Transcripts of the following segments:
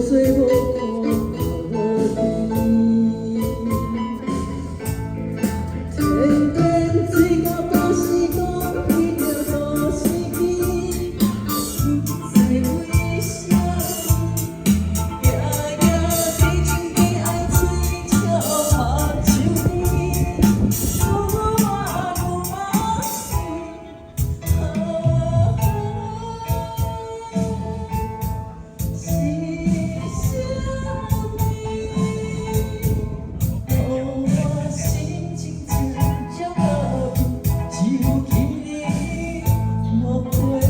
水无看无天，天天水到都是讲伊着都是伊，不知为啥，夜夜低情比爱吹笑拍手边，愈晚愈无是啥物？我心情渐渐落雨，只有今日莫过去。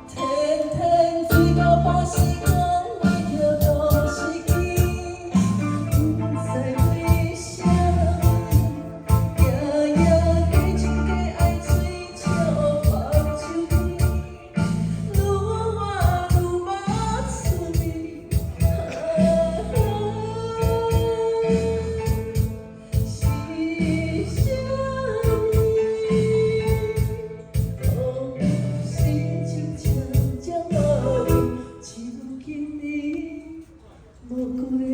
天天水到半时讲伊着都是伊，不知为啥，夜夜低情假爱吹笑拍手边，愈晚愈无滋味。是啥物？心情渐渐落雨，只有今日无过。